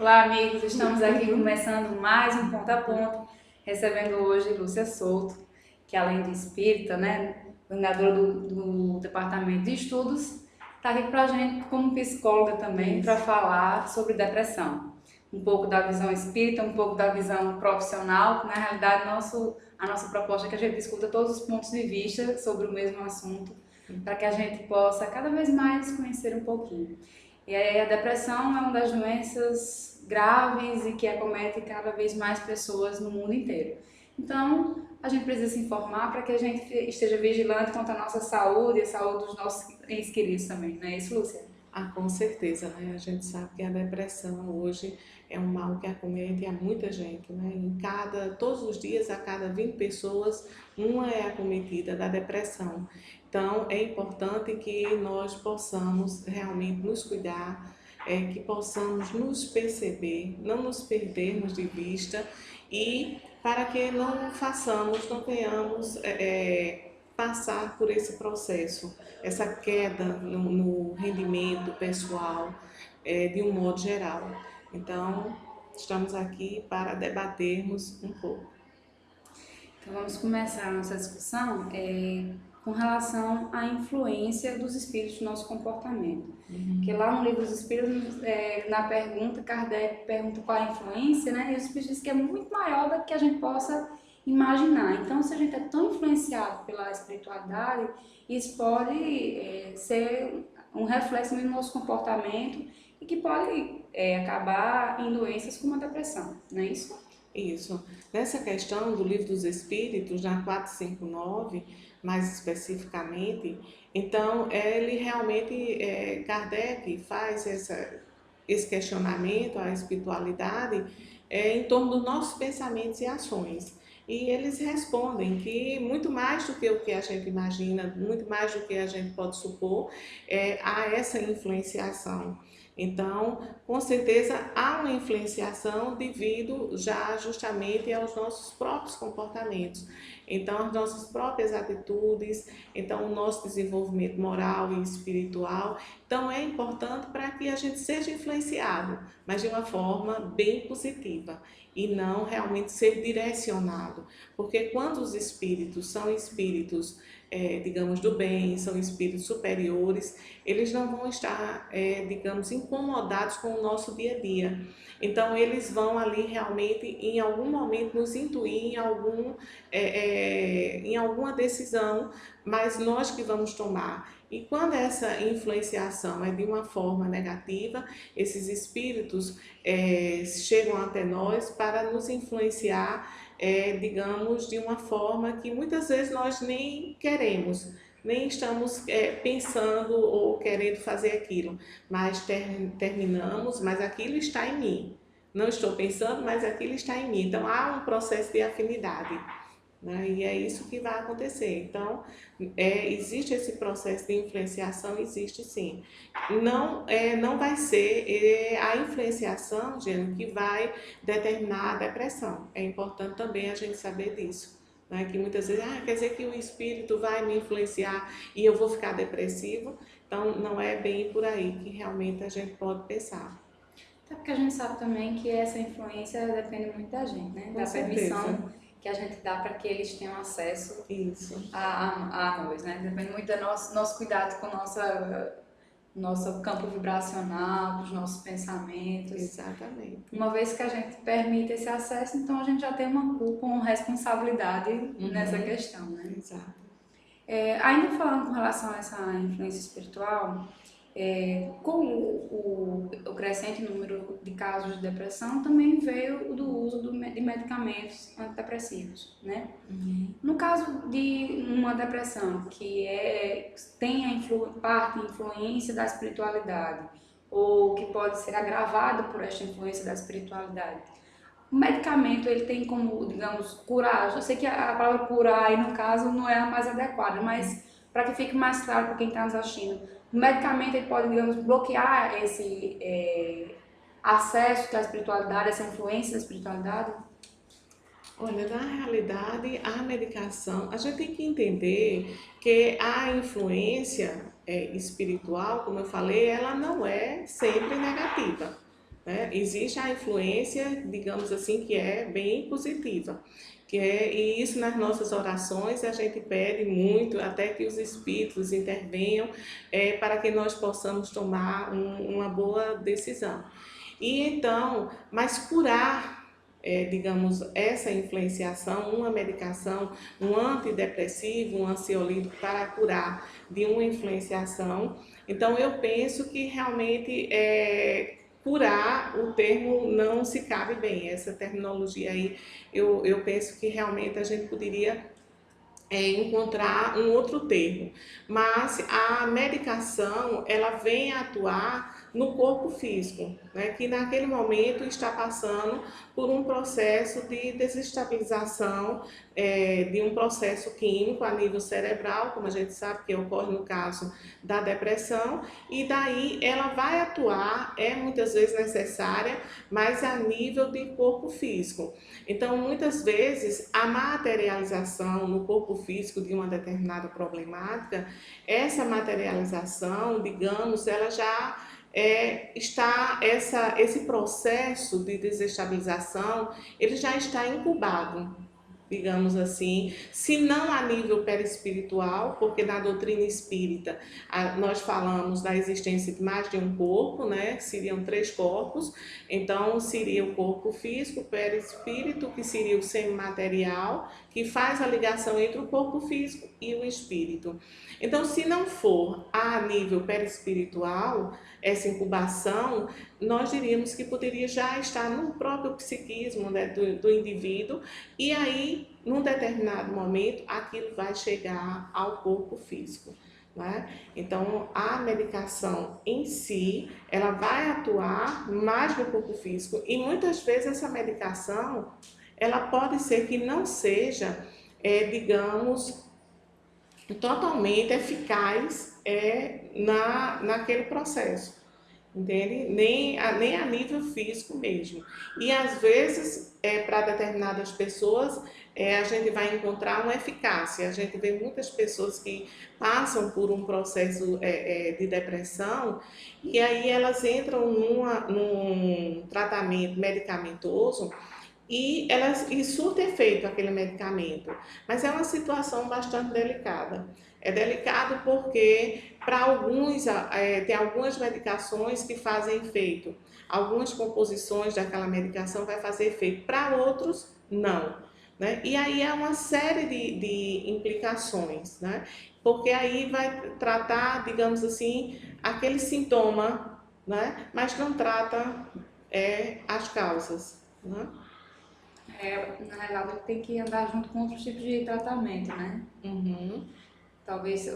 Olá, amigos. Estamos aqui começando mais um Ponto a Ponto, recebendo hoje Lúcia Souto, que além de espírita, né, coordenadora do Departamento de Estudos, está aqui para a gente como psicóloga também, para falar sobre depressão. Um pouco da visão espírita, um pouco da visão profissional. Na realidade, a nossa proposta é que a gente discuta todos os pontos de vista sobre o mesmo assunto, para que a gente possa cada vez mais conhecer um pouquinho. E aí a depressão é uma das doenças graves e que acomete cada vez mais pessoas no mundo inteiro. Então, a gente precisa se informar para que a gente esteja vigilante quanto à nossa saúde e a saúde dos nossos entes queridos também, não é isso, Lúcia? Com certeza, né? A gente sabe que a depressão hoje é um mal que acomete a muita gente, né? Todos os dias, a cada 20 pessoas, uma é acometida da depressão. Então, é importante que nós possamos realmente nos cuidar, que possamos nos perceber, não nos perdermos de vista e para que não façamos, não tenhamos passar por esse processo, essa queda no rendimento pessoal, de um modo geral. Então, estamos aqui para debatermos um pouco. Então vamos começar a nossa discussão com relação à influência dos espíritos no nosso comportamento. Porque lá no livro dos espíritos, na pergunta, Kardec pergunta qual é a influência, né? E os espíritos dizem que é muito maior do que a gente possa imaginar. Então, se a gente é tão influenciado pela espiritualidade, isso pode ser um reflexo no nosso comportamento e que pode acabar em doenças como a depressão, não é isso? Isso. Nessa questão do Livro dos Espíritos, na 459, mais especificamente, então ele realmente, Kardec faz esse questionamento à espiritualidade em torno dos nossos pensamentos e ações. E eles respondem que muito mais do que o que a gente imagina, muito mais do que a gente pode supor, há essa influenciação. Então, com certeza há uma influenciação devido já justamente aos nossos próprios comportamentos. Então, as nossas próprias atitudes, então o nosso desenvolvimento moral e espiritual. Então, é importante para que a gente seja influenciado, mas de uma forma bem positiva e não realmente ser direcionado. Porque quando os espíritos são espíritos, digamos, do bem, são espíritos superiores, eles não vão estar, digamos, incomodados com o nosso dia a dia. Então, eles vão ali realmente, em algum momento, nos intuir em alguma decisão, mas nós que vamos tomar. E quando essa influenciação é de uma forma negativa, esses espíritos chegam até nós para nos influenciar, digamos, de uma forma que muitas vezes nós nem queremos, nem estamos pensando ou querendo fazer aquilo, mas terminamos, mas aquilo está em mim. Não estou pensando, mas aquilo está em mim. Então há um processo de afinidade, né? E é isso que vai acontecer. Então, existe esse processo de influenciação, existe sim. Não vai ser a influenciação, Gênero, que vai determinar a depressão. É importante também a gente saber disso. Né? Que muitas vezes, quer dizer que o espírito vai me influenciar e eu vou ficar depressivo. Então, não é bem por aí que realmente a gente pode pensar. Até porque a gente sabe também que essa influência depende muito da gente, né? Com Da certeza. permissão que a gente dá para que eles tenham acesso Isso. a nós, né? Depende muito do nosso cuidado com o nosso campo vibracional, com os nossos pensamentos. Exatamente. Uma vez que a gente permite esse acesso, então a gente já tem uma culpa, uma responsabilidade nessa questão, né? Exato. Ainda falando com relação a essa influência espiritual, com o crescente número de casos de depressão, também veio do uso de medicamentos antidepressivos, né? No caso de uma depressão que tem parte influência da espiritualidade, ou que pode ser agravada por esta influência da espiritualidade, o medicamento ele tem como, digamos, curar. Eu sei que a palavra curar aí no caso não é a mais adequada, mas para que fique mais claro para quem está nos assistindo, o medicamento ele pode, digamos, bloquear esse acesso à espiritualidade, essa influência da espiritualidade. Olha, na realidade, a medicação, a gente tem que entender que a influência espiritual, como eu falei, ela não é sempre negativa. né? Existe a influência, digamos assim, que é bem positiva. E isso nas nossas orações a gente pede muito, até que os espíritos intervenham para que nós possamos tomar uma boa decisão. E então, mas curar, digamos, essa influenciação, uma medicação, um antidepressivo, um ansiolítico para curar de uma influenciação. Então, eu penso que realmente curar, o termo não se cabe bem, essa terminologia aí, eu penso que realmente a gente poderia encontrar um outro termo, mas a medicação ela vem atuar no corpo físico, né, que naquele momento está passando por um processo de desestabilização de um processo químico a nível cerebral, como a gente sabe que ocorre no caso da depressão, e daí ela vai atuar, muitas vezes necessária, mas a nível de corpo físico. Então, muitas vezes, a materialização no corpo físico de uma determinada problemática, essa materialização, digamos, ela já esse processo de desestabilização, ele já está incubado, digamos assim, se não a nível perispiritual, porque na doutrina espírita nós falamos da existência de mais de um corpo, né? Seriam 3 corpos, então seria o corpo físico, o perispírito, que seria o semimaterial, que faz a ligação entre o corpo físico e o espírito. Então, se não for a nível perispiritual, essa incubação, nós diríamos que poderia já estar no próprio psiquismo, né, do indivíduo, e aí, num determinado momento, aquilo vai chegar ao corpo físico, né? Então, a medicação em si, ela vai atuar mais no corpo físico, e muitas vezes essa medicação, ela pode ser que não seja, digamos, totalmente eficaz naquele processo, entende? Nem a nível físico mesmo. E às vezes, para determinadas pessoas, a gente vai encontrar uma eficácia. A gente vê muitas pessoas que passam por um processo de depressão e aí elas entram num tratamento medicamentoso e surta efeito aquele medicamento, mas é uma situação bastante delicada. É delicado porque para alguns tem algumas medicações que fazem efeito, algumas composições daquela medicação vai fazer efeito, para outros não, né? E aí é uma série de implicações, né? Porque aí vai tratar, digamos assim, aquele sintoma, né? Mas não trata as causas, né? Na realidade, ele tem que andar junto com outros tipos de tratamento, né? Uhum. Talvez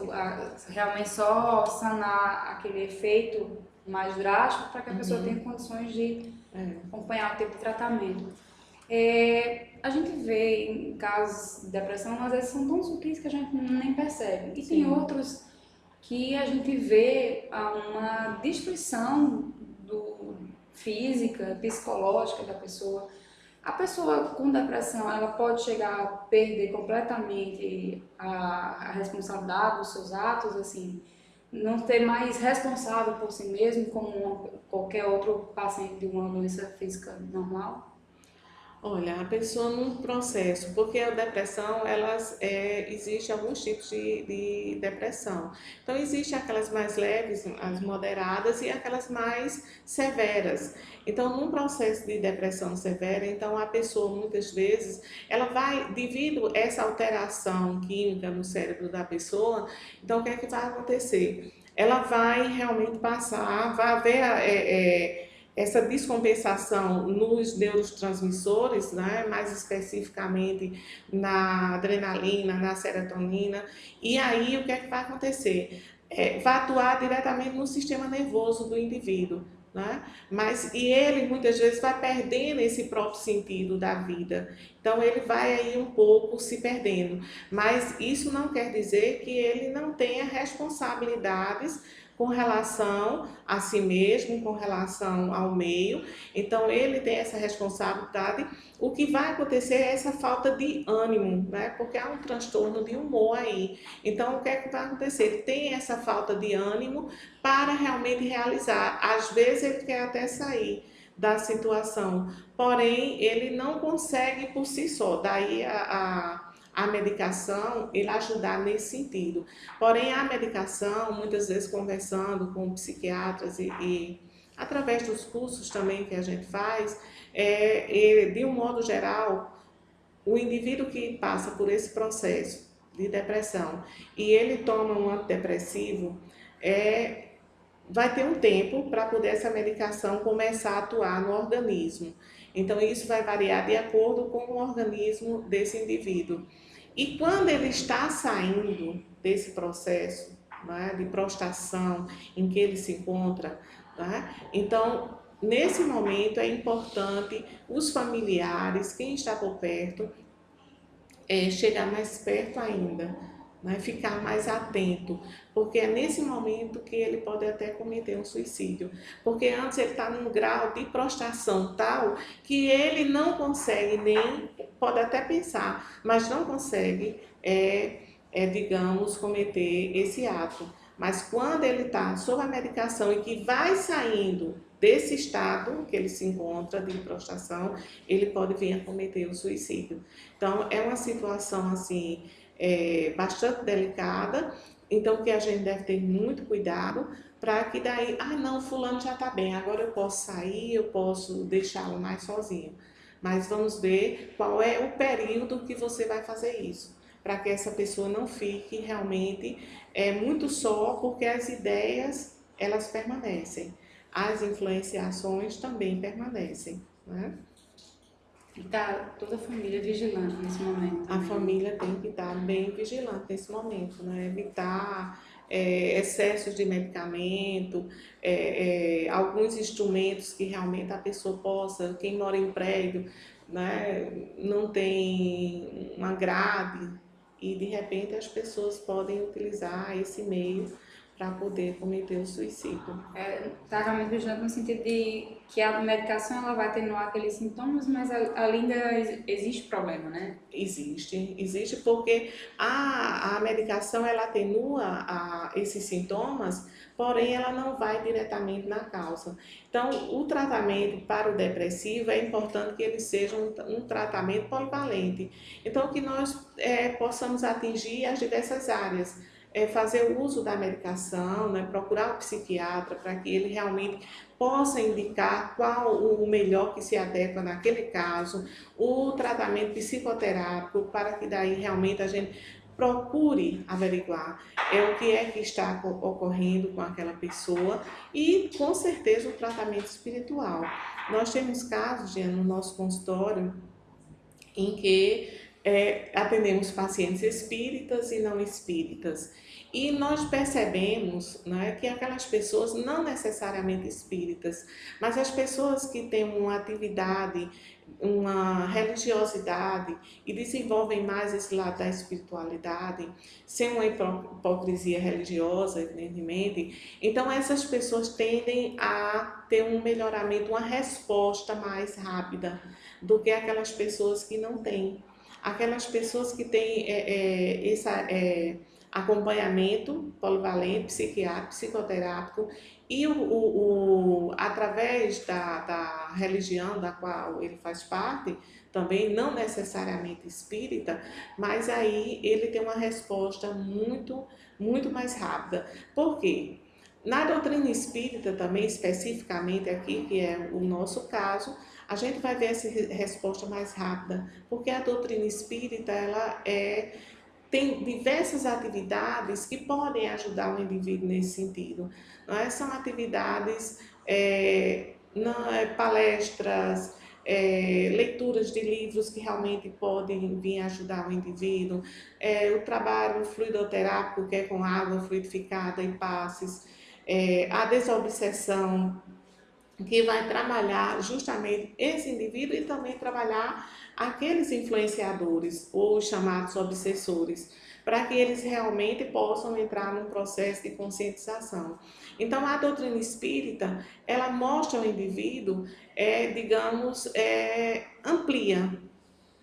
realmente só sanar aquele efeito mais drástico para que a pessoa tenha condições de acompanhar o tipo de tratamento. A gente vê em casos de depressão, às vezes são tão sutis que a gente nem percebe. E tem outros que a gente vê uma destruição física, psicológica da pessoa. A pessoa com depressão, ela pode chegar a perder completamente a responsabilidade dos seus atos, assim, não ser mais responsável por si mesmo como qualquer outro paciente de uma doença física normal? Olha, a pessoa num processo, porque a depressão, existe alguns tipos de depressão. Então, existe aquelas mais leves, as moderadas e aquelas mais severas. Então, num processo de depressão severa, então a pessoa muitas vezes, ela vai, devido a essa alteração química no cérebro da pessoa, então o que é que vai acontecer? Ela vai realmente passar, vai haver essa descompensação nos neurotransmissores, né, mais especificamente na adrenalina, na serotonina, e aí o que é que vai acontecer? Vai atuar diretamente no sistema nervoso do indivíduo, né? E ele muitas vezes vai perdendo esse próprio sentido da vida, então ele vai aí um pouco se perdendo, mas isso não quer dizer que ele não tenha responsabilidades com relação a si mesmo, com relação ao meio. Então, ele tem essa responsabilidade. O que vai acontecer é essa falta de ânimo, né? Porque há um transtorno de humor aí. Então, o que é que vai acontecer? Ele tem essa falta de ânimo para realmente realizar. Às vezes, ele quer até sair da situação, porém ele não consegue por si só, daí a medicação ele ajudar nesse sentido. Porém a medicação, muitas vezes conversando com psiquiatras e através dos cursos também que a gente faz, de um modo geral, o indivíduo que passa por esse processo de depressão e ele toma um antidepressivo, vai ter um tempo para poder essa medicação começar a atuar no organismo. Então isso vai variar de acordo com o organismo desse indivíduo. E quando ele está saindo desse processo, né, de prostração em que ele se encontra, né, então nesse momento é importante os familiares, quem está por perto, chegar mais perto ainda, né? Ficar mais atento, porque é nesse momento que ele pode até cometer um suicídio, porque antes ele está num grau de prostração tal que ele não consegue nem, pode até pensar, mas não consegue, digamos, cometer esse ato. Mas quando ele está sob a medicação e que vai saindo desse estado que ele se encontra de prostração, ele pode vir a cometer o suicídio. Então, é uma situação assim, bastante delicada, então que a gente deve ter muito cuidado para que daí, não, fulano já está bem, agora eu posso sair, eu posso deixá-lo mais sozinho. Mas vamos ver qual é o período que você vai fazer isso, para que essa pessoa não fique realmente muito só, porque as ideias, elas permanecem. As influenciações também permanecem, né? E tá toda a família vigilante nesse momento A também. família tem que estar bem vigilante nesse momento, né? Evitar excessos de medicamento, alguns instrumentos que realmente a pessoa possa, quem mora em prédio, né, não tem uma grade e de repente as pessoas podem utilizar esse meio para poder cometer o suicídio. Tá realmente vigilante no sentido de que a medicação ela vai atenuar aqueles sintomas, mas ali ainda existe problema, né? Existe porque a medicação ela atenua esses sintomas, porém ela não vai diretamente na causa. Então, o tratamento para o depressivo é importante que ele seja um tratamento polivalente. Então, que nós possamos atingir as diversas áreas. Fazer o uso da medicação, né, procurar o psiquiatra para que ele realmente possa indicar qual o melhor que se adequa naquele caso, o tratamento psicoterápico, para que daí realmente a gente procure averiguar o que é que está ocorrendo com aquela pessoa e com certeza o tratamento espiritual. Nós temos casos, Diana, no nosso consultório em que atendemos pacientes espíritas e não espíritas. E nós percebemos, né, que aquelas pessoas, não necessariamente espíritas, mas as pessoas que têm uma atividade, uma religiosidade e desenvolvem mais esse lado da espiritualidade, sem uma hipocrisia religiosa, evidentemente, então essas pessoas tendem a ter um melhoramento, uma resposta mais rápida do que aquelas pessoas que não têm. Aquelas pessoas que têm esse acompanhamento polivalente, psiquiátrico, psicoterápico e através da religião da qual ele faz parte, também não necessariamente espírita, mas aí ele tem uma resposta muito, muito mais rápida. Por quê? Na doutrina espírita também, especificamente aqui, que é o nosso caso, a gente vai ver essa resposta mais rápida, porque a doutrina espírita ela tem diversas atividades que podem ajudar o indivíduo nesse sentido. Não é? São atividades, palestras, leituras de livros que realmente podem vir ajudar o indivíduo, o trabalho fluidoterápico, que é com água fluidificada e passes, a desobsessão, que vai trabalhar justamente esse indivíduo e também trabalhar aqueles influenciadores ou chamados obsessores, para que eles realmente possam entrar num processo de conscientização. Então, a doutrina espírita, ela mostra ao indivíduo, amplia,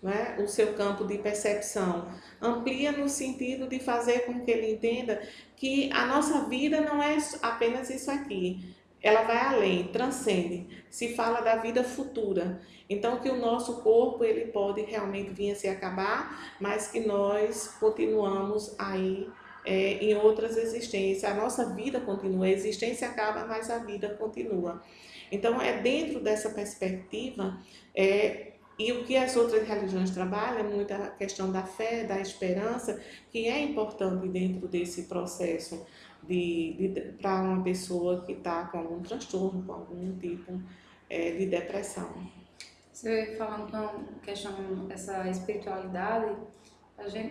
né, o seu campo de percepção, amplia no sentido de fazer com que ele entenda que a nossa vida não é apenas isso aqui. ela vai além, transcende. Se fala da vida futura. Então que o nosso corpo ele pode realmente vir a se acabar, mas que nós continuamos aí em outras existências. A nossa vida continua, a existência acaba, mas a vida continua. Então é dentro dessa perspectiva e o que as outras religiões trabalham, muito a questão da fé, da esperança, que é importante dentro desse processo para uma pessoa que está com algum transtorno, com algum tipo de depressão. Você falando com questão dessa espiritualidade,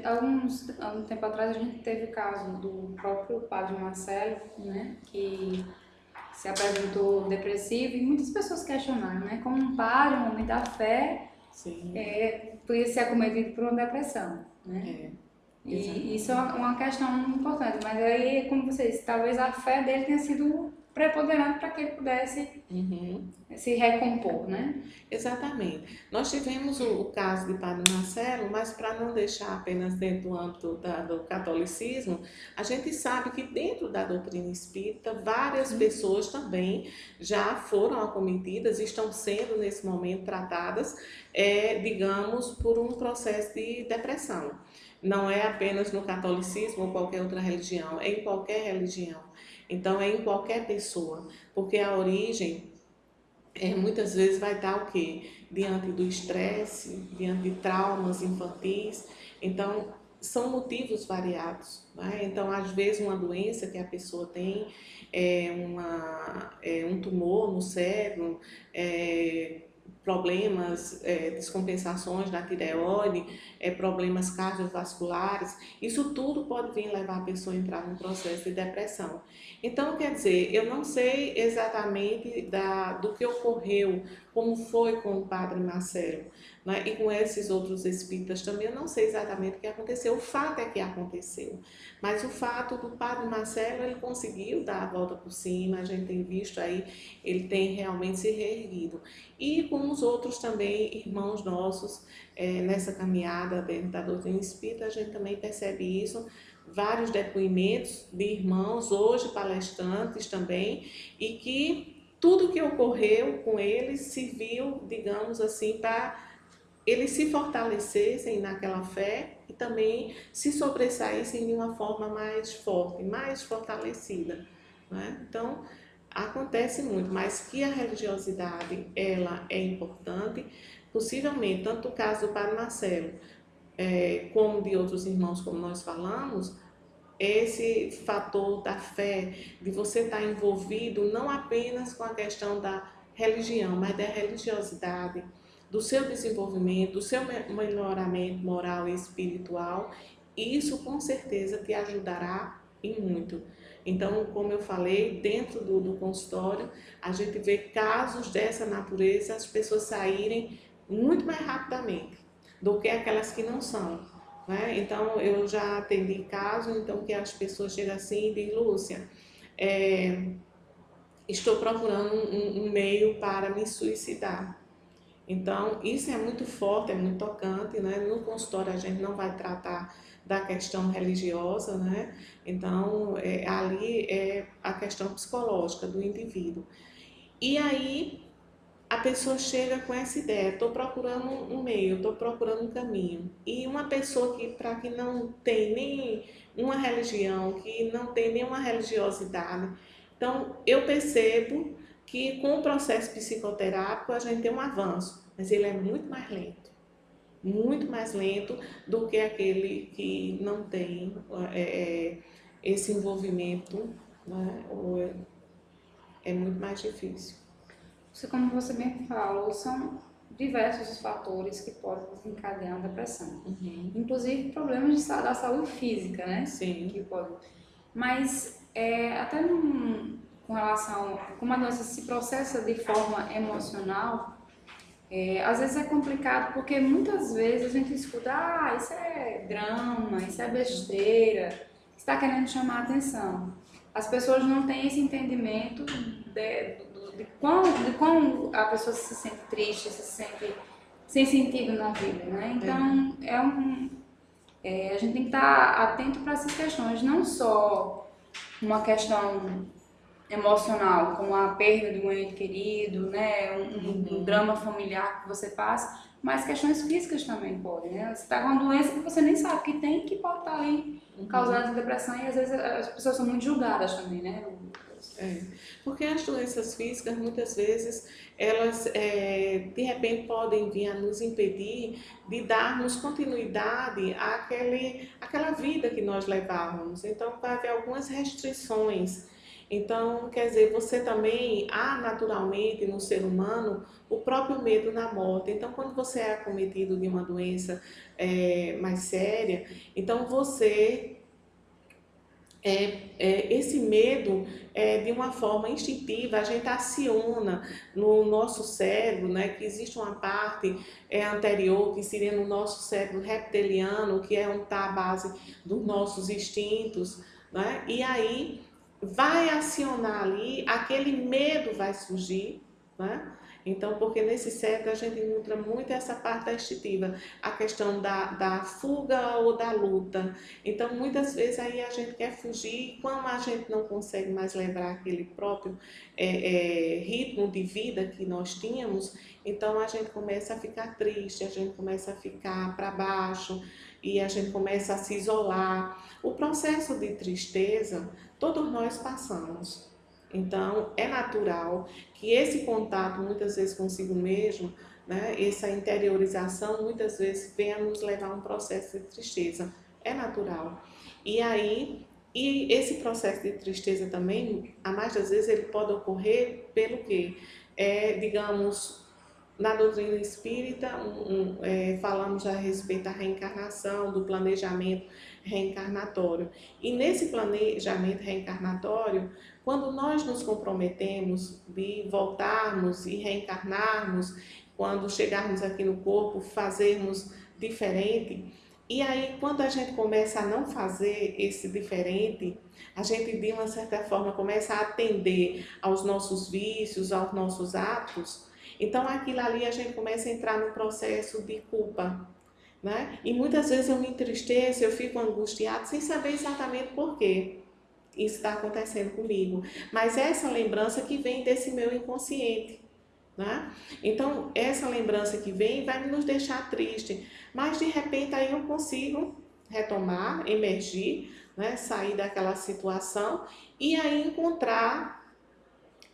algum tempo atrás a gente teve o caso do próprio padre Marcelo, né, que se apresentou depressivo e muitas pessoas questionaram, né, como um padre, um homem da fé, Sim. Podia ser acometido por uma depressão, né? E isso é uma questão importante, mas aí, como você disse, talvez a fé dele tenha sido preponderante para que ele pudesse se recompor, né? Exatamente. Nós tivemos o caso de Padre Marcelo, mas para não deixar apenas dentro do âmbito do catolicismo, a gente sabe que dentro da doutrina espírita, várias pessoas também já foram acometidas e estão sendo nesse momento tratadas, digamos, por um processo de depressão. Não é apenas no catolicismo ou qualquer outra religião, é em qualquer religião. Então é em qualquer pessoa, porque a origem muitas vezes vai estar o quê? Diante do estresse, diante de traumas infantis. Então são motivos variados, né? Então às vezes uma doença que a pessoa tem um tumor no cérebro, problemas, descompensações da tireoide, problemas cardiovasculares, isso tudo pode vir levar a pessoa a entrar num processo de depressão. Então, quer dizer, eu não sei exatamente do que ocorreu, como foi com o padre Marcelo, né? E com esses outros espíritas também, eu não sei exatamente o que aconteceu, o fato é que aconteceu. Mas o fato do padre Marcelo, ele conseguiu dar a volta por cima, a gente tem visto aí, ele tem realmente se reerguido. E com os outros também, irmãos nossos, nessa caminhada dentro da doutrina espírita, a gente também percebe isso, vários depoimentos de irmãos, hoje palestrantes também, e que tudo que ocorreu com eles serviu, digamos assim, para eles se fortalecessem naquela fé e também se sobressaíssem de uma forma mais forte, mais fortalecida, né? Então, acontece muito, mas que a religiosidade ela é importante, possivelmente, tanto o caso do Padre Marcelo, como de outros irmãos, como nós falamos, esse fator da fé, de você estar envolvido não apenas com a questão da religião, mas da religiosidade, do seu desenvolvimento, do seu melhoramento moral e espiritual, isso com certeza te ajudará em muito. Então, como eu falei, dentro do consultório, a gente vê casos dessa natureza, as pessoas saírem muito mais rapidamente do que aquelas que não são, né? Então, eu já atendi casos então, que as pessoas chegam assim e dizem, Lúcia, estou procurando um meio para me suicidar. Então, isso é muito forte, é muito tocante, né? No consultório a gente não vai tratar da questão religiosa, né? Então, ali é a questão psicológica do indivíduo. E aí, a pessoa chega com essa ideia, estou procurando um meio, estou procurando um caminho. E uma pessoa que não tem nem uma religião, que não tem nenhuma religiosidade, então eu percebo que com o processo psicoterápico a gente tem um avanço, mas ele é muito mais lento do que aquele que não tem esse envolvimento, né? É muito mais difícil. Como você bem falou, são diversos os fatores que podem desencadear uma depressão. Inclusive problemas da saúde física, né? Sim. Que podem. Mas até com relação a como a doença se processa de forma emocional, às vezes é complicado porque muitas vezes a gente escuta, isso é drama, isso é besteira, está querendo chamar a atenção. As pessoas não têm esse entendimento de quão a pessoa se sente triste, se sente sem sentido na vida, né? Então, a gente tem que estar atento para essas questões, não só uma questão emocional, como a perda de um ente querido, né, um drama familiar que você passa, mas questões físicas também podem, né? Você está com uma doença que você nem sabe que tem, que pode estar ali causando essa depressão e às vezes as pessoas são muito julgadas também, né? É, porque as doenças físicas, muitas vezes, elas de repente podem vir a nos impedir de darmos continuidade àquela vida que nós levávamos. Então, vai haver algumas restrições. Então, quer dizer, você também há naturalmente no ser humano o próprio medo na morte. Então, quando você é acometido de uma doença mais séria, então você esse medo de uma forma instintiva, a gente aciona no nosso cérebro, né, que existe uma parte anterior, que seria no nosso cérebro reptiliano, que é onde está a base dos nossos instintos, né, e aí vai acionar ali, aquele medo vai surgir, né? Então, porque nesse cérebro a gente encontra muito essa parte da instintiva, a questão da fuga ou da luta. Então, muitas vezes aí a gente quer fugir e quando a gente não consegue mais lembrar aquele próprio ritmo de vida que nós tínhamos, então a gente começa a ficar triste, a gente começa a ficar para baixo e a gente começa a se isolar. O processo de tristeza, todos nós passamos. Então, é natural que esse contato, muitas vezes consigo mesmo, né, essa interiorização, muitas vezes venha nos levar a um processo de tristeza. É natural. E aí, esse processo de tristeza também, a mais das vezes, ele pode ocorrer pelo quê? Digamos, na doutrina espírita, falamos a respeito da reencarnação, do planejamento reencarnatório. E nesse planejamento reencarnatório, quando nós nos comprometemos de voltarmos e reencarnarmos, quando chegarmos aqui no corpo, fazermos diferente, e aí quando a gente começa a não fazer esse diferente, a gente de uma certa forma começa a atender aos nossos vícios, aos nossos atos, então aquilo ali a gente começa a entrar no processo de culpa, né? E muitas vezes eu me entristeço, eu fico angustiado sem saber exatamente por quê isso está acontecendo comigo. Mas é essa lembrança que vem desse meu inconsciente, né? Então, essa lembrança que vem vai nos deixar triste. Mas de repente aí eu consigo retomar, emergir, né? Sair daquela situação e aí encontrar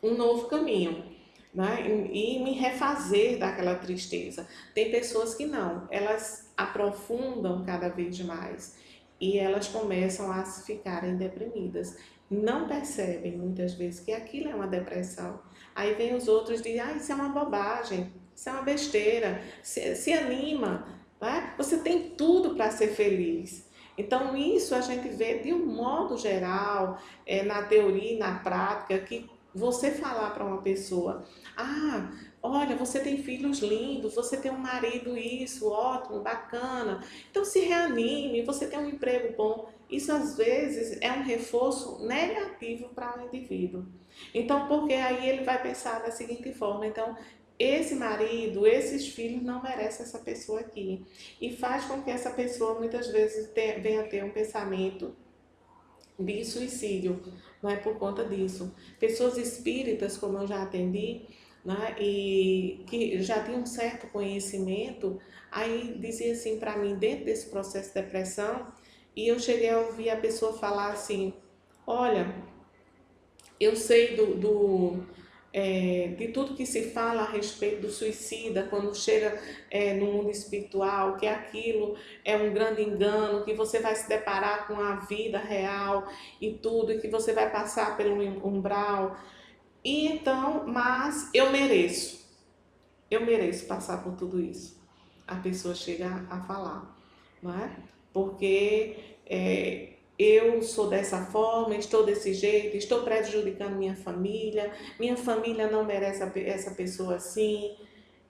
um novo caminho, né? E me refazer daquela tristeza. Tem pessoas que não, elas aprofundam cada vez mais e elas começam a se ficarem deprimidas. Não percebem muitas vezes que aquilo é uma depressão. Aí vem os outros e dizem, ah, isso é uma bobagem, isso é uma besteira, se anima, né? Você tem tudo para ser feliz. Então isso a gente vê de um modo geral, na teoria e na prática, que você falar para uma pessoa, ah, olha, você tem filhos lindos, você tem um marido isso, ótimo, bacana, então se reanime, você tem um emprego bom. Isso às vezes é um reforço negativo para o indivíduo. Então, porque aí ele vai pensar da seguinte forma, então, esse marido, esses filhos não merecem essa pessoa aqui. E faz com que essa pessoa muitas vezes venha a ter um pensamento de suicídio, não é por conta disso. Pessoas espíritas, como eu já atendi, né, e que já tinham um certo conhecimento, aí dizia assim para mim, dentro desse processo de depressão, e eu cheguei a ouvir a pessoa falar assim, olha, eu sei de tudo que se fala a respeito do suicida, quando chega no mundo espiritual, que aquilo é um grande engano, que você vai se deparar com a vida real e tudo, e que você vai passar pelo umbral. E então, mas eu mereço passar por tudo isso. A pessoa chega a falar, não é? Porque eu sou dessa forma, estou desse jeito, estou prejudicando minha família não merece essa pessoa assim,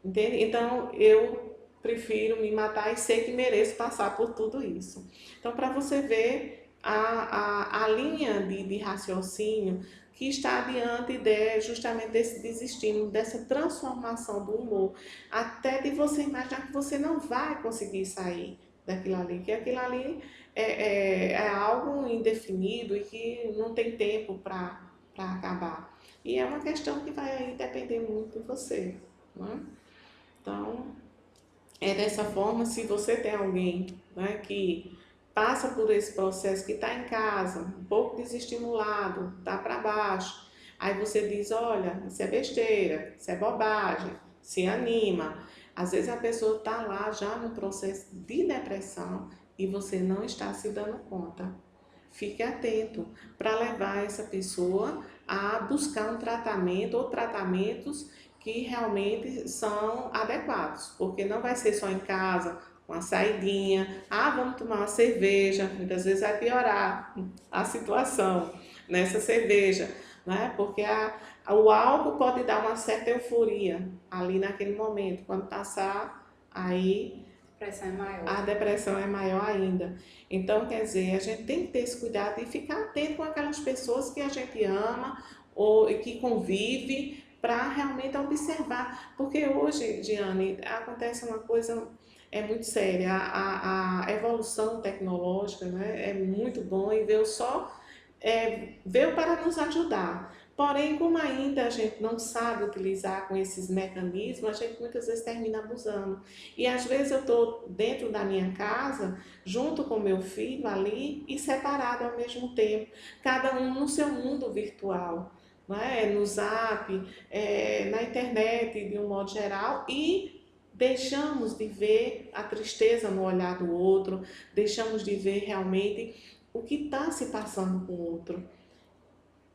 entende? Então eu prefiro me matar e sei que mereço passar por tudo isso. Então, para você ver a linha de raciocínio que está diante justamente desse desestímulo, dessa transformação do humor, até de você imaginar que você não vai conseguir sair daquilo ali, que aquilo ali é algo indefinido e que não tem tempo para acabar. E é uma questão que vai aí depender muito de você, né? Então, é dessa forma, se você tem alguém, né, que passa por esse processo, que está em casa, um pouco desestimulado, está para baixo, aí você diz, olha, isso é besteira, isso é bobagem, se anima. Às vezes a pessoa está lá já no processo de depressão e você não está se dando conta. Fique atento para levar essa pessoa a buscar um tratamento ou tratamentos que realmente são adequados, porque não vai ser só em casa, uma saidinha, vamos tomar uma cerveja, muitas vezes vai piorar a situação nessa cerveja, né? Porque o álcool pode dar uma certa euforia ali naquele momento, quando passar, aí a depressão é maior ainda. Então, quer dizer, a gente tem que ter esse cuidado e ficar atento com aquelas pessoas que a gente ama ou que convive, para realmente observar. Porque hoje, Diane, acontece uma coisa muito séria. A evolução tecnológica, né, é muito bom e veio para nos ajudar. Porém, como ainda a gente não sabe utilizar com esses mecanismos, a gente muitas vezes termina abusando. E às vezes eu estou dentro da minha casa, junto com meu filho ali e separado ao mesmo tempo, cada um no seu mundo virtual, né? No Zap, na internet de um modo geral, e deixamos de ver a tristeza no olhar do outro, deixamos de ver realmente o que está se passando com o outro.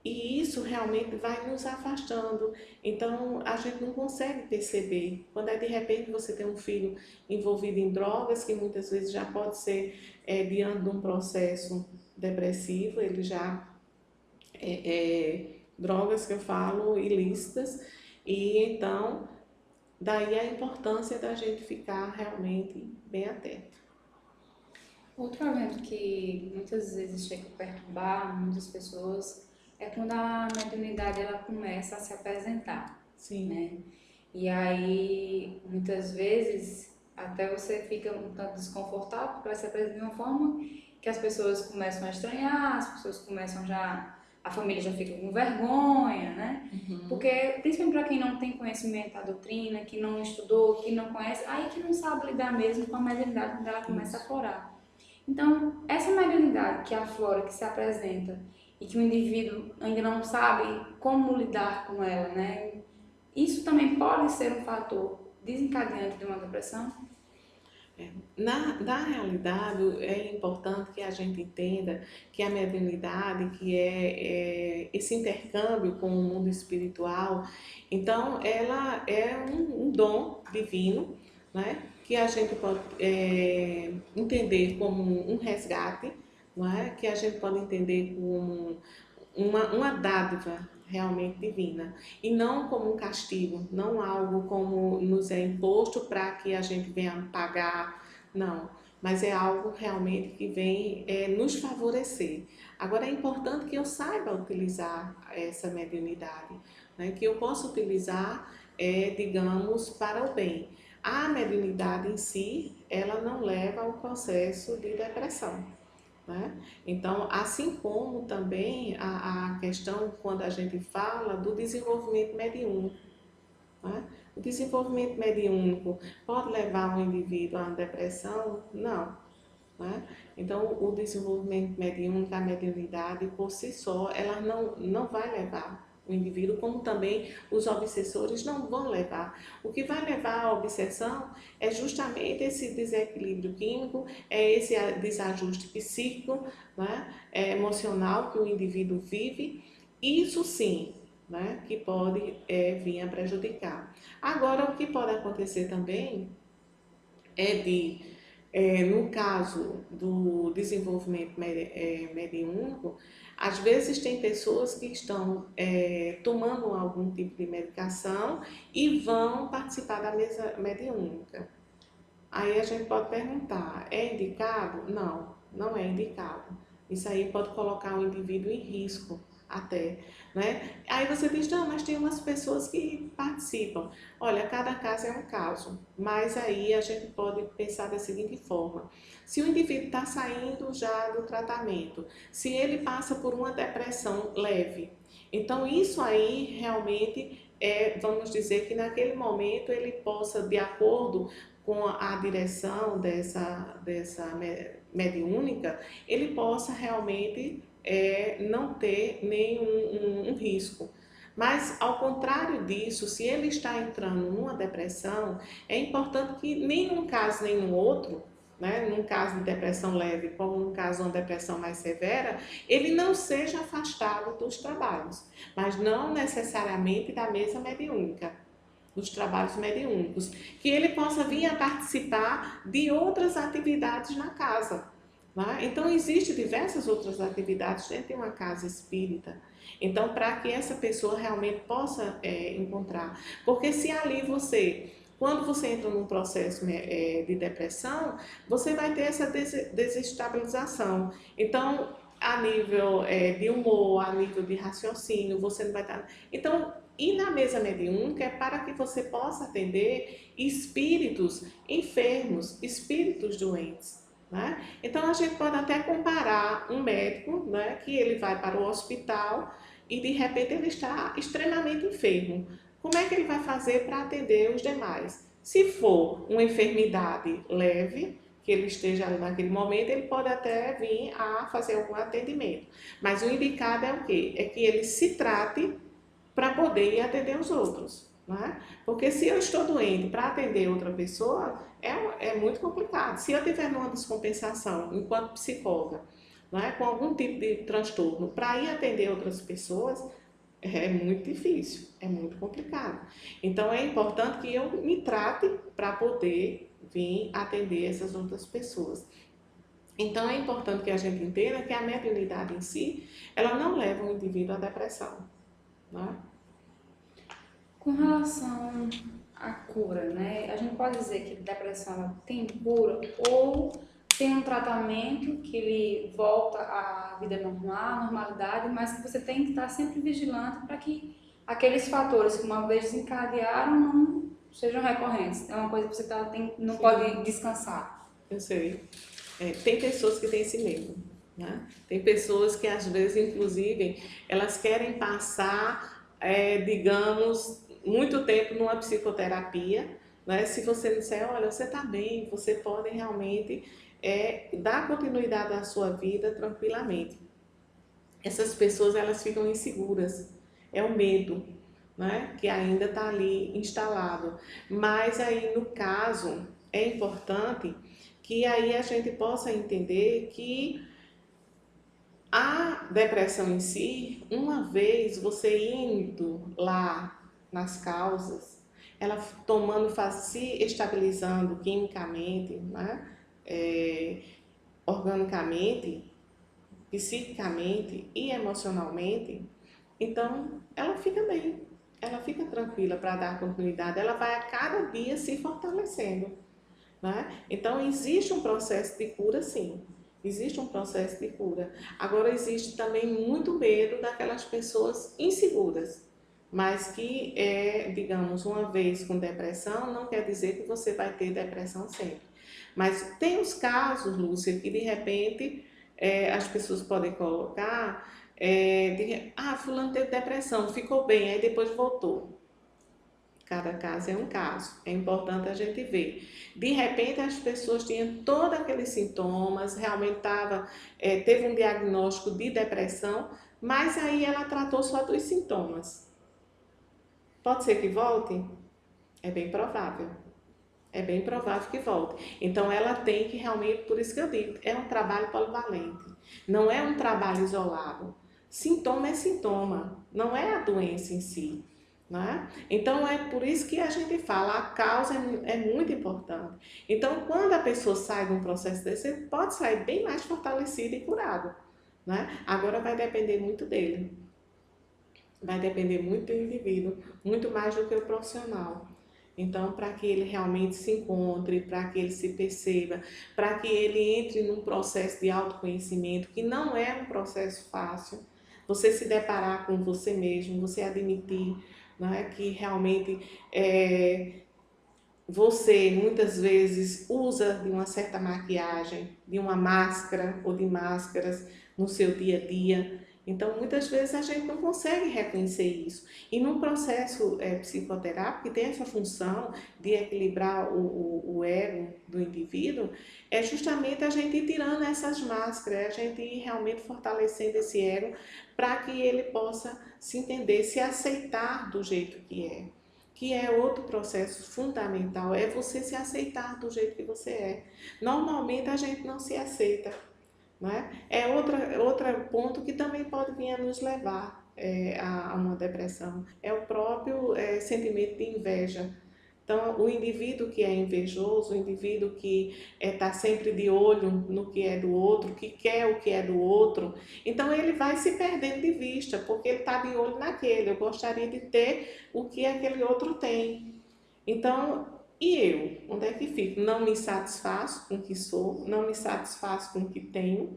E isso realmente vai nos afastando. Então a gente não consegue perceber. Quando de repente você tem um filho envolvido em drogas, que muitas vezes já pode ser diante de um processo depressivo, ele já drogas que eu falo ilícitas, e então daí a importância da gente ficar realmente bem atento. Outro evento que muitas vezes chega a perturbar muitas pessoas é quando a mediunidade ela começa a se apresentar, Sim. né? E aí, muitas vezes, até você fica um tanto desconfortável, porque ela se apresenta de uma forma que as pessoas começam a estranhar, as pessoas começam a família já fica com vergonha, né? Porque, principalmente para quem não tem conhecimento da doutrina, que não estudou, que não conhece, aí que não sabe lidar mesmo com a mediunidade quando ela começa a aflorar. Então, essa mediunidade que aflora, que se apresenta, e que o indivíduo ainda não sabe como lidar com ela, né? Isso também pode ser um fator desencadeante de uma depressão? Na realidade, é importante que a gente entenda que a mediunidade, que é esse intercâmbio com o mundo espiritual, então ela é um dom divino, né? Que a gente pode entender como um resgate, não é? Que a gente pode entender como uma dádiva realmente divina, e não como um castigo, não algo como nos é imposto para que a gente venha pagar, não, mas é algo realmente que vem nos favorecer. Agora é importante que eu saiba utilizar essa mediunidade, né? Que eu possa utilizar, digamos, para o bem. A mediunidade em si, ela não leva ao processo de depressão, né? Então, assim como também a questão quando a gente fala do desenvolvimento mediúnico, né? O desenvolvimento mediúnico pode levar um indivíduo a uma depressão? Não, né? Então, o desenvolvimento mediúnico, a mediunidade por si só, ela não vai levar o indivíduo, como também os obsessores não vão levar. O que vai levar à obsessão é justamente esse desequilíbrio químico, é esse desajuste psíquico, né, emocional que o indivíduo vive. Isso sim, né, que pode vir a prejudicar. Agora, o que pode acontecer também no caso do desenvolvimento mediúnico, às vezes tem pessoas que estão tomando algum tipo de medicação e vão participar da mesa mediúnica. Aí a gente pode perguntar, é indicado? Não, não é indicado. Isso aí pode colocar o indivíduo em risco, até, né? Aí você diz, não, mas tem umas pessoas que participam. Olha, cada caso é um caso, mas aí a gente pode pensar da seguinte forma: se o indivíduo está saindo já do tratamento, se ele passa por uma depressão leve, então isso aí realmente vamos dizer que naquele momento ele possa, de acordo com a direção dessa mediúnica, ele possa realmente não ter nenhum um risco. Mas, ao contrário disso, se ele está entrando numa depressão, é importante que nenhum caso, nenhum outro, né, num caso de depressão leve, como no caso de uma depressão mais severa, ele não seja afastado dos trabalhos, mas não necessariamente da mesa mediúnica, dos trabalhos mediúnicos, que ele possa vir a participar de outras atividades na casa. Né? Então, existem diversas outras atividades dentro de uma casa espírita. Então, para que essa pessoa realmente possa encontrar. Porque se ali quando você entra num processo de depressão, você vai ter essa desestabilização. Então, a nível de humor, a nível de raciocínio, você não vai estar. Então, e na mesa mediúnica é para que você possa atender espíritos enfermos, espíritos doentes. Né? Então a gente pode até comparar um médico, né, que ele vai para o hospital e de repente ele está extremamente enfermo. Como é que ele vai fazer para atender os demais? Se for uma enfermidade leve, que ele esteja ali naquele momento, ele pode até vir a fazer algum atendimento. Mas o indicado é o quê? É que ele se trate para poder ir atender os outros. Né? Porque se eu estou doente para atender outra pessoa, é muito complicado. Se eu tiver numa descompensação enquanto psicóloga, né, com algum tipo de transtorno, para ir atender outras pessoas, é muito difícil, é muito complicado. Então é importante que eu me trate para poder vir atender essas outras pessoas. Então é importante que a gente entenda que a mediunidade em si, ela não leva o indivíduo à depressão. Né? Com relação à cura, né? A gente pode dizer que depressão tem cura ou tem um tratamento que ele volta à vida normal, à normalidade, mas que você tem que estar sempre vigilante para que aqueles fatores que uma vez desencadearam não sejam recorrentes. É uma coisa que você não Sim. pode descansar. Eu sei. Tem pessoas que têm esse medo, né? Tem pessoas que às vezes, inclusive, elas querem passar, digamos, muito tempo numa psicoterapia, né? Se você disser, olha, você está bem, você pode realmente dar continuidade à sua vida tranquilamente. Essas pessoas, elas ficam inseguras, é o medo, né? Que ainda está ali instalado. Mas aí, no caso, é importante que aí a gente possa entender que a depressão em si, uma vez você indo lá nas causas, ela tomando, se estabilizando quimicamente, né? Organicamente, psiquicamente e emocionalmente, então ela fica bem, ela fica tranquila para dar continuidade, ela vai a cada dia se fortalecendo. Né? Então, existe um processo de cura, sim. Existe um processo de cura. Agora, existe também muito medo daquelas pessoas inseguras, mas que, digamos, uma vez com depressão, não quer dizer que você vai ter depressão sempre. Mas tem os casos, Lúcia, que de repente as pessoas podem colocar, fulano teve depressão, ficou bem, aí depois voltou. Cada caso é um caso, é importante a gente ver. De repente as pessoas tinham todos aqueles sintomas, realmente teve um diagnóstico de depressão, mas aí ela tratou só dos sintomas. Pode ser que volte? É bem provável. É bem provável que volte. Então ela tem que realmente, por isso que eu digo, é um trabalho polivalente. Não é um trabalho isolado. Sintoma é sintoma, não é a doença em si. Né? Então é por isso que a gente fala, a causa é muito importante. Então quando a pessoa sai de um processo desse, pode sair bem mais fortalecida e curada. Né? Agora vai depender muito dele. Vai depender muito do indivíduo, muito mais do que o profissional. Então, para que ele realmente se encontre, para que ele se perceba, para que ele entre num processo de autoconhecimento, que não é um processo fácil, você se deparar com você mesmo, você admitir, né, que realmente você muitas vezes usa de uma certa maquiagem, de uma máscara ou de máscaras no seu dia a dia. Então, muitas vezes a gente não consegue reconhecer isso. E no processo psicoterápico, que tem essa função de equilibrar o ego do indivíduo, é justamente a gente ir tirando essas máscaras, a gente ir realmente fortalecendo esse ego para que ele possa se entender, se aceitar do jeito que é outro processo fundamental, é você se aceitar do jeito que você é. Normalmente a gente não se aceita, né? É outro ponto que também pode vir a nos levar a uma depressão, é o próprio sentimento de inveja. Então, o indivíduo que é invejoso, o indivíduo que está sempre de olho no que é do outro, que quer o que é do outro, então ele vai se perdendo de vista, porque ele está de olho naquele. Eu gostaria de ter o que aquele outro tem. Então, e eu? Onde é que fico? Não me satisfaço com o que sou, não me satisfaço com o que tenho,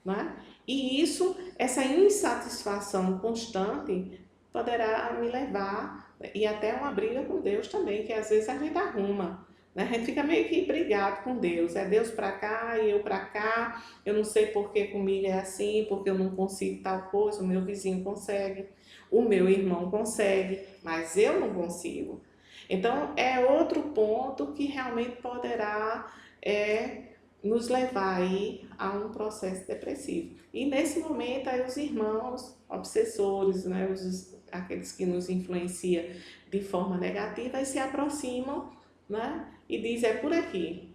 né? E isso, essa insatisfação constante, poderá me levar e até uma briga com Deus também, que às vezes a gente arruma, né? A gente fica meio que brigado com Deus, é Deus para cá e eu para cá, eu não sei por que comigo é assim, porque eu não consigo tal coisa, o meu vizinho consegue, o meu irmão consegue, mas eu não consigo. Então, é outro ponto que realmente poderá nos levar aí a um processo depressivo. E nesse momento aí os irmãos obsessores, né, aqueles que nos influenciam de forma negativa, se aproximam, né, e dizem: é por aqui,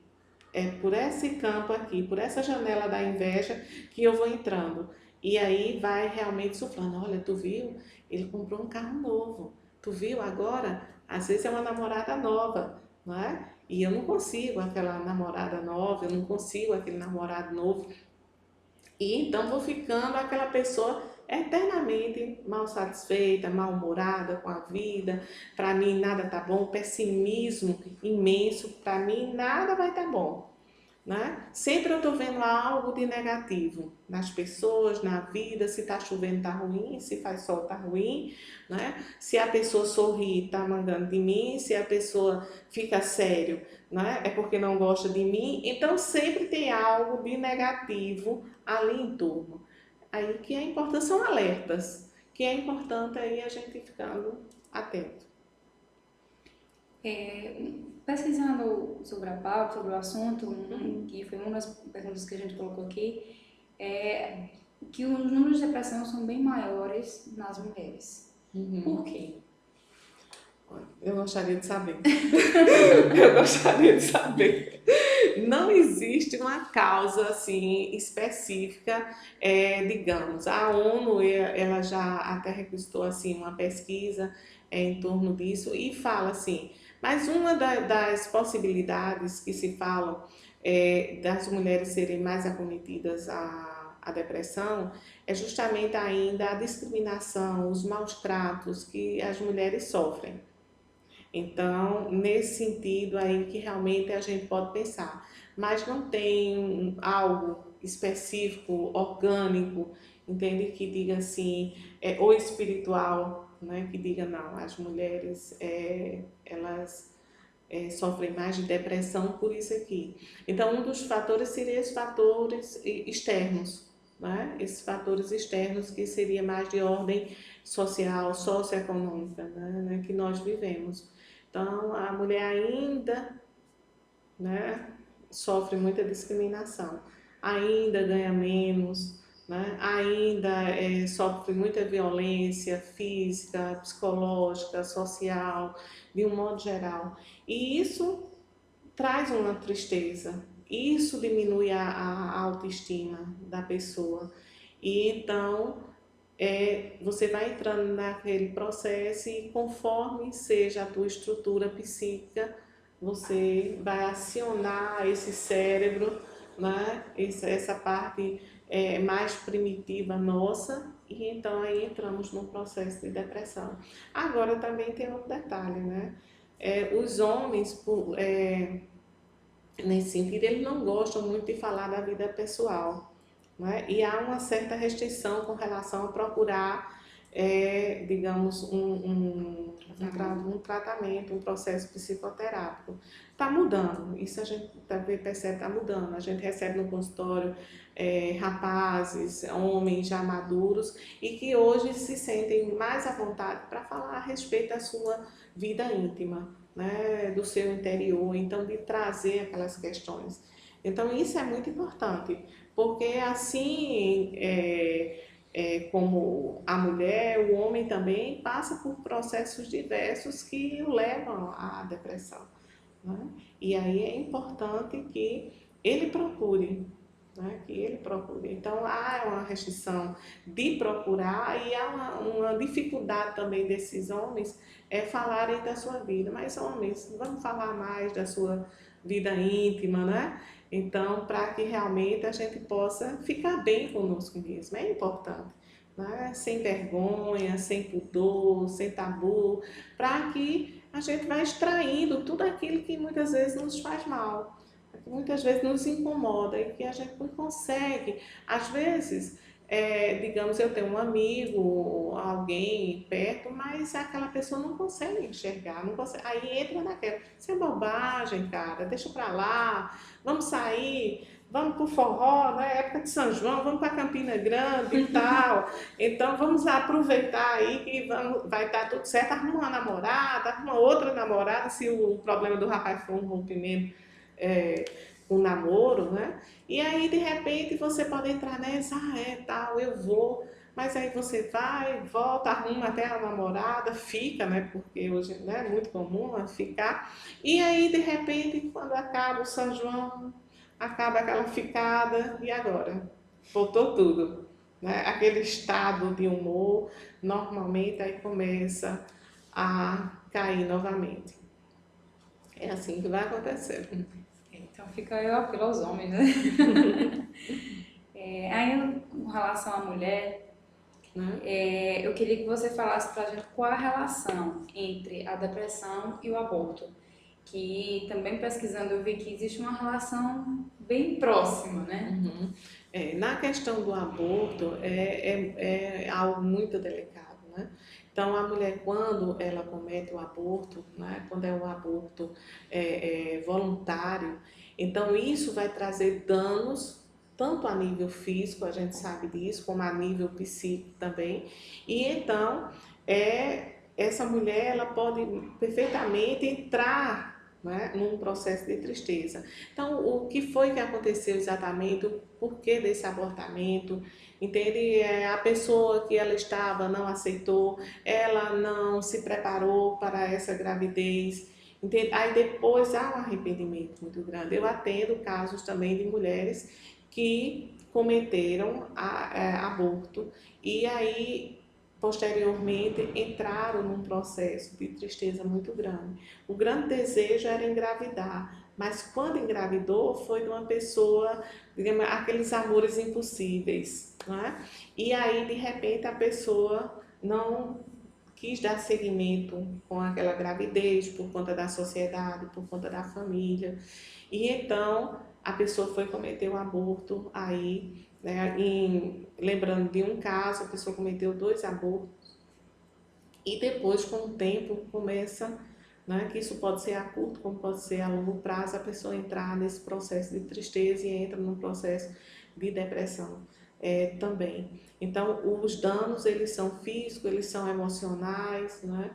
é por esse campo aqui, por essa janela da inveja que eu vou entrando. E aí vai realmente suflando: olha, tu viu? Ele comprou um carro novo. Tu viu agora? Às vezes é uma namorada nova, não é? E eu não consigo aquela namorada nova, eu não consigo aquele namorado novo. E então vou ficando aquela pessoa eternamente mal satisfeita, mal-humorada com a vida. Para mim nada tá bom, pessimismo imenso, para mim nada vai estar bom, né? Sempre eu estou vendo algo de negativo nas pessoas, na vida. Se está chovendo está ruim, se faz sol está ruim, né? Se a pessoa sorri está mandando de mim, se a pessoa fica sério, né? É porque não gosta de mim. Então sempre tem algo de negativo ali em torno. Aí que é importante, são alertas, que é importante aí a gente ficando atento. Pesquisando sobre a pauta, sobre o assunto, que foi uma das perguntas que a gente colocou aqui, é que os números de depressão são bem maiores nas mulheres. Por quê? Eu gostaria de saber. Eu gostaria de saber. Não existe uma causa assim específica, digamos. A ONU ela já até requisitou assim uma pesquisa em torno disso e fala assim. Mas uma das possibilidades que se falam das mulheres serem mais acometidas à depressão é justamente ainda a discriminação, os maus tratos que as mulheres sofrem. Então, nesse sentido aí que realmente a gente pode pensar, mas não tem algo específico, orgânico, entende? Que diga assim, ou espiritual, né? Que diga não, as mulheres, elas sofrem mais de depressão por isso aqui. Então, um dos fatores seria os fatores externos, né? Esses fatores externos que seria mais de ordem social, socioeconômica, né? Que nós vivemos. Então, a mulher ainda, né, sofre muita discriminação, ainda ganha menos, né, ainda sofre muita violência física, psicológica, social, de um modo geral. E isso traz uma tristeza, isso diminui a autoestima da pessoa. E então você vai entrando naquele processo e conforme seja a tua estrutura psíquica, você vai acionar esse cérebro, né? Essa parte mais primitiva nossa, e então aí entramos no processo de depressão. Agora também tem outro detalhe, né? Os homens, nesse sentido, eles não gostam muito de falar da vida pessoal. né? E há uma certa restrição com relação a procurar, digamos, um tratamento, um processo psicoterápico. Está mudando, isso a gente também percebe, está mudando. A gente recebe no consultório rapazes, homens já maduros e que hoje se sentem mais à vontade para falar a respeito da sua vida íntima, né, do seu interior, então de trazer aquelas questões. Então isso é muito importante, porque assim como a mulher, o homem também passa por processos diversos que o levam à depressão, né? E aí é importante que ele procure, né? Que ele procure. Então há uma restrição de procurar e há uma dificuldade também desses homens falarem da sua vida. Mas homens, vamos falar mais da sua vida íntima, né? Então, para que realmente a gente possa ficar bem conosco mesmo, é importante, né? Sem vergonha, sem pudor, sem tabu, para que a gente vá extraindo tudo aquilo que muitas vezes nos faz mal, que muitas vezes nos incomoda e que a gente não consegue. Às vezes, digamos, eu tenho um amigo, alguém perto, mas aquela pessoa não consegue enxergar, não consegue. Aí entra naquela, isso é bobagem, cara, deixa pra lá, vamos sair, vamos pro forró, né? Época de São João, vamos para Campina Grande e tal. Então vamos aproveitar aí que vai estar tudo certo, arruma uma namorada, arruma outra namorada, se o problema do rapaz for um rompimento, um namoro, né? E aí, de repente, você pode entrar nessa, tal, eu vou. Mas aí você vai, volta, arruma até a namorada, fica, né? Porque hoje, né, é muito comum ficar. E aí, de repente, quando acaba o São João, acaba aquela ficada, e agora? Voltou tudo, né? Aquele estado de humor, normalmente, aí começa a cair novamente. É assim que vai acontecer. Então fica aí o apelo aos homens, né? Ainda com relação à mulher, Né? eu queria que você falasse pra gente qual a relação entre a depressão e o aborto. Que também pesquisando eu vi que existe uma relação bem próxima, né? Uhum. Na questão do aborto, é algo muito delicado, né? Então, a mulher, quando ela comete o aborto, né? Quando é um aborto voluntário, então isso vai trazer danos, tanto a nível físico, a gente sabe disso, como a nível psíquico também. E então, essa mulher, ela pode perfeitamente entrar, né, num processo de tristeza. Então, o que foi que aconteceu exatamente, o porquê desse abortamento, entende? A pessoa que ela estava não aceitou, ela não se preparou para essa gravidez, entende? Aí depois há um arrependimento muito grande. Eu atendo casos também de mulheres que cometeram aborto e aí posteriormente entraram num processo de tristeza muito grande. O grande desejo era engravidar, mas quando engravidou foi de uma pessoa, digamos, aqueles amores impossíveis, né? E aí de repente a pessoa não quis dar seguimento com aquela gravidez por conta da sociedade, por conta da família. E então a pessoa foi cometer um aborto aí, né? Lembrando de um caso, a pessoa cometeu 2 abortos e depois, com o tempo, começa, né, que isso pode ser a curto, como pode ser a longo prazo, a pessoa entrar nesse processo de tristeza e entra num processo de depressão também. Então, os danos, eles são físicos, eles são emocionais, né,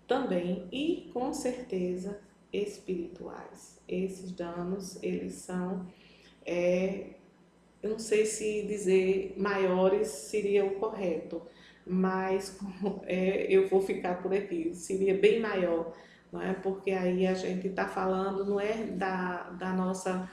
também, e com certeza espirituais. Esses danos, eles são, eu não sei se dizer maiores seria o correto, mas eu vou ficar por aqui, seria bem maior, não é? Porque aí a gente está falando, não é da nossa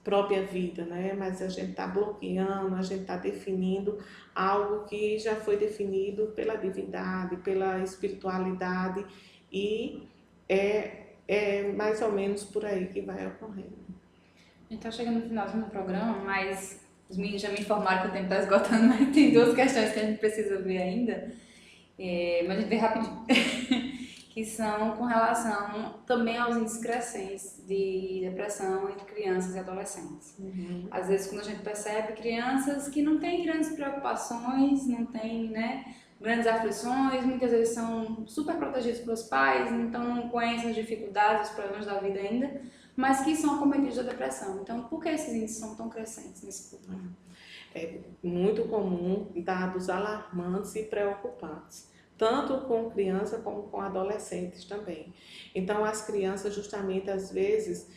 própria vida, né? Mas a gente está bloqueando, a gente está definindo algo que já foi definido pela divindade, pela espiritualidade e é mais ou menos por aí que vai ocorrendo. A gente tá chegando no finalzinho do programa, mas os meninos já me informaram que o tempo está esgotando, mas tem 2 questões que a gente precisa ver ainda. Mas a gente vê rapidinho. que são com relação também aos índices crescentes de depressão entre crianças e adolescentes. Às vezes, quando a gente percebe crianças que não têm grandes preocupações, não têm, né, grandes aflições, muitas vezes são super protegidos pelos pais, então não conhecem as dificuldades, os problemas da vida ainda, mas que são acometidos da depressão. Então, por que esses índices são tão crescentes nesse público? É muito comum dados alarmantes e preocupantes, tanto com criança como com adolescentes também. Então, as crianças, justamente, às vezes,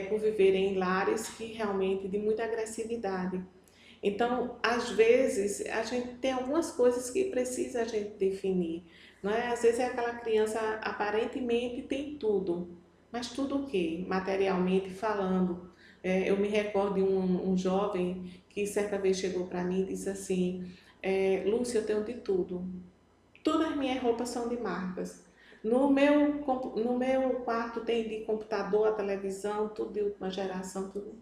por viverem em lares que realmente de muita agressividade. Então, às vezes, a gente tem algumas coisas que precisa a gente definir, não é? Às vezes é aquela criança aparentemente tem tudo, mas tudo o quê? Materialmente falando. Eu me recordo de um jovem que certa vez chegou para mim e disse assim, Lúcia, eu tenho de tudo. Todas as minhas roupas são de marcas. No meu quarto tem de computador, a televisão, tudo de última geração, tudo.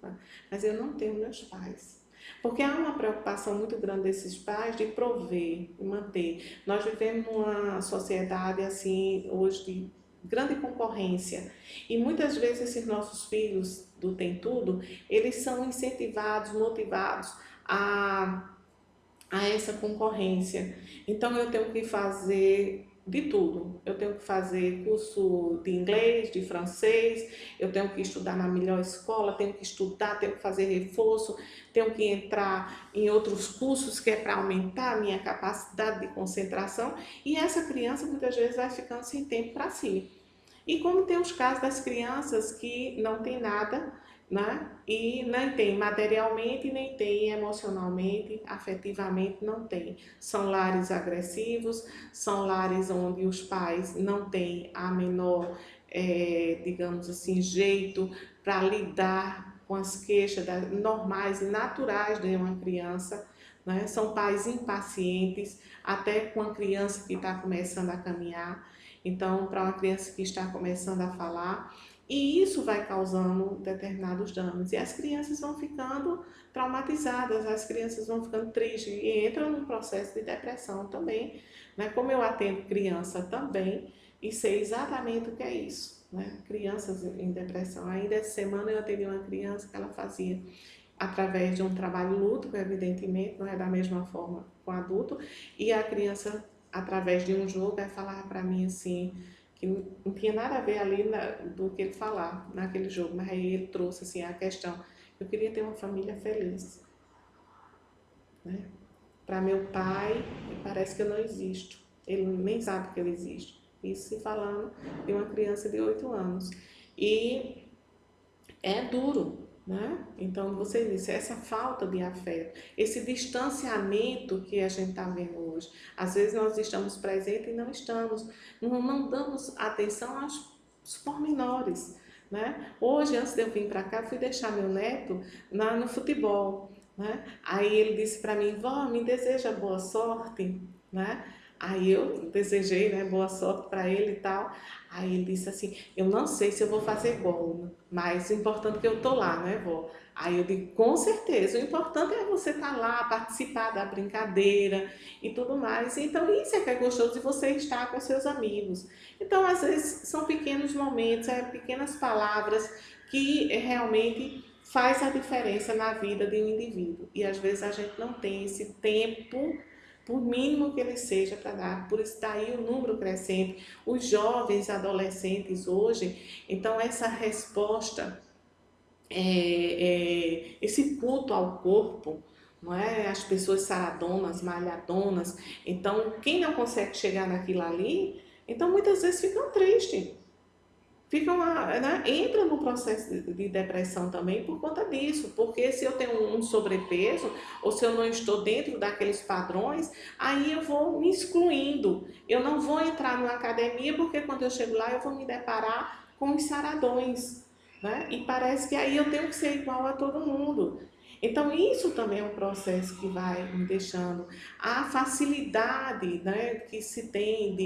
Mas eu não tenho meus pais. Porque há uma preocupação muito grande desses pais de prover e manter. Nós vivemos numa sociedade assim, hoje, de grande concorrência. E muitas vezes esses nossos filhos do Tem Tudo, eles são incentivados, motivados a essa concorrência. Então eu tenho que fazer de tudo. Eu tenho que fazer curso de inglês, de francês, eu tenho que estudar na melhor escola, tenho que estudar, tenho que fazer reforço, tenho que entrar em outros cursos que é para aumentar a minha capacidade de concentração, e essa criança muitas vezes vai ficando sem tempo para si. E como tem os casos das crianças que não tem nada, né? E nem tem materialmente, nem tem emocionalmente, afetivamente, não tem. São lares agressivos, são lares onde os pais não têm a menor, digamos assim, jeito para lidar com as queixas normais e naturais de uma criança, né? São pais impacientes, até com a criança que está começando a caminhar. Então, para uma criança que está começando a falar, e isso vai causando determinados danos. E as crianças vão ficando traumatizadas, as crianças vão ficando tristes e entram num processo de depressão também, né? Como eu atendo criança também, e sei exatamente o que é isso, né? Crianças em depressão. Ainda essa semana eu atendi uma criança que ela fazia através de um trabalho lúdico, evidentemente, não é da mesma forma com adulto, e a criança, através de um jogo, vai falar para mim assim, que não tinha nada a ver ali do que ele falar naquele jogo, mas aí ele trouxe assim a questão, eu queria ter uma família feliz, né? Para meu pai, parece que eu não existo, ele nem sabe que eu existo, isso se falando de uma criança de 8 anos, e é duro, né? Então, você disse, essa falta de afeto, esse distanciamento que a gente está vendo hoje. Às vezes nós estamos presentes e não estamos, não damos atenção aos pormenores, né? Hoje, antes de eu vir para cá, fui deixar meu neto no futebol, né? Aí ele disse para mim, vó, me deseja boa sorte, né? Aí eu desejei, né, boa sorte para ele e tal. Aí ele disse assim, eu não sei se eu vou fazer gol, mas o importante é que eu tô lá, né, vó? Aí eu digo, com certeza, o importante é você estar lá, participar da brincadeira e tudo mais. Então isso é que é gostoso de você estar com seus amigos. Então às vezes são pequenos momentos, pequenas palavras que realmente faz a diferença na vida de um indivíduo. E às vezes a gente não tem esse tempo, por mínimo que ele seja, para dar. Por isso daí o número crescente. Os jovens adolescentes hoje, então essa resposta, esse culto ao corpo, não é? As pessoas saradonas, malhadonas, então quem não consegue chegar naquilo ali, então muitas vezes ficam tristes. Ficam, né, entra no processo de depressão também por conta disso, porque se eu tenho um sobrepeso ou se eu não estou dentro daqueles padrões, aí eu vou me excluindo. Eu não vou entrar numa academia porque quando eu chego lá eu vou me deparar com os saradões, né? E parece que aí eu tenho que ser igual a todo mundo. Então isso também é um processo que vai me deixando. A facilidade, né, que se tem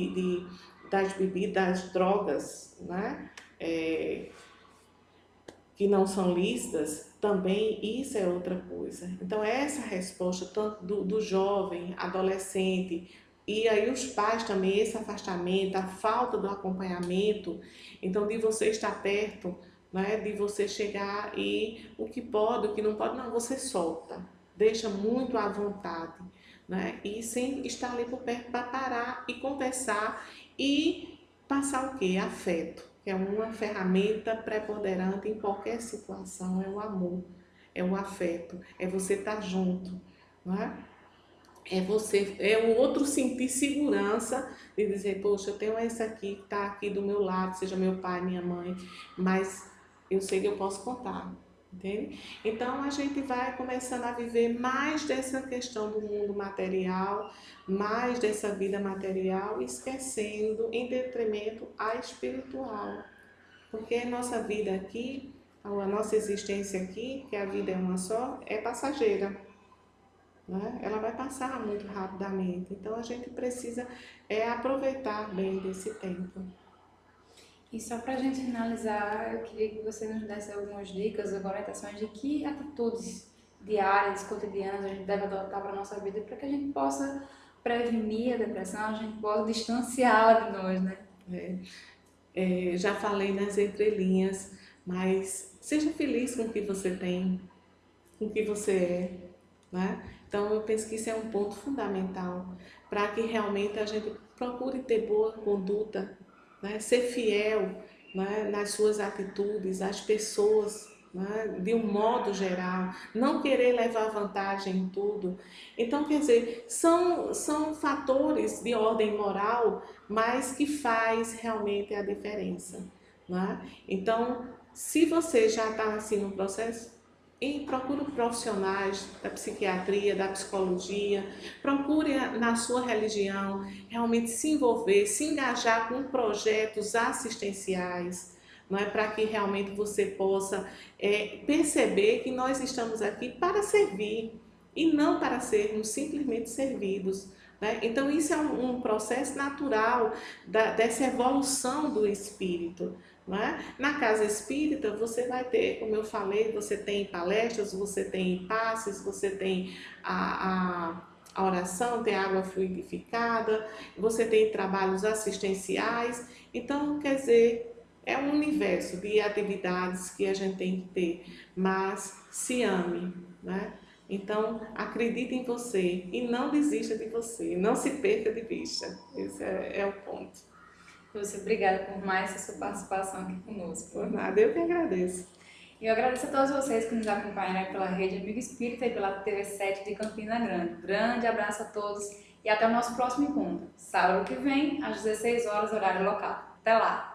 das bebidas, das drogas, né? Que não são lícitas, também isso é outra coisa. Então essa resposta tanto do jovem, adolescente, E aí os pais também, esse afastamento, a falta do acompanhamento, então de você estar perto, né, de você chegar e o que pode, o que não pode, não, você solta, deixa muito à vontade, né, e sem estar ali por perto para parar e conversar e passar o quê? Afeto, que é uma ferramenta preponderante em qualquer situação, é o amor, é o afeto, é você estar junto, não é? É você, é o outro sentir segurança de dizer, poxa, eu tenho esse aqui que está aqui do meu lado, seja meu pai, minha mãe, mas eu sei que eu posso contar, entende? Então a gente vai começando a viver mais dessa questão do mundo material, mais dessa vida material, esquecendo em detrimento a espiritual. Porque a nossa vida aqui, a nossa existência aqui, que a vida é uma só, é passageira, né? Ela vai passar muito rapidamente. Então a gente precisa aproveitar bem desse tempo. E só para a gente finalizar, eu queria que você nos desse algumas dicas, orientações de que atitudes diárias, cotidianas a gente deve adotar para a nossa vida para que a gente possa prevenir a depressão, a gente possa distanciá-la de nós, né? Já falei nas entrelinhas, mas seja feliz com o que você tem, com o que você é, né? Então eu penso que isso é um ponto fundamental para que realmente a gente procure ter boa conduta, né? Ser fiel, né? Nas suas atitudes, às pessoas, né? De um modo geral, não querer levar vantagem em tudo. Então, quer dizer, são fatores de ordem moral, mas que faz realmente a diferença, né? Então, se você já está assim no processo, e procure profissionais da psiquiatria, da psicologia, procure na sua religião realmente se envolver, se engajar com projetos assistenciais, não é, para que realmente você possa perceber que nós estamos aqui para servir e não para sermos simplesmente servidos. Né? Então isso é um processo natural dessa evolução do espírito. Não é? Na casa espírita você vai ter, como eu falei, você tem palestras, você tem passes, você tem a oração, tem água fluidificada, você tem trabalhos assistenciais. Então, quer dizer, é um universo de atividades que a gente tem que ter, mas se ame, né? Então, acredite em você e não desista de você, não se perca de vista. Esse é o ponto. Lúcia, obrigada por mais essa sua participação aqui conosco. Por nada, eu que agradeço. E eu agradeço a todos vocês que nos acompanharam pela Rede Amigo Espírita e pela TV7 de Campina Grande. Grande abraço a todos e até o nosso próximo encontro, sábado que vem, às 16 horas, horário local. Até lá!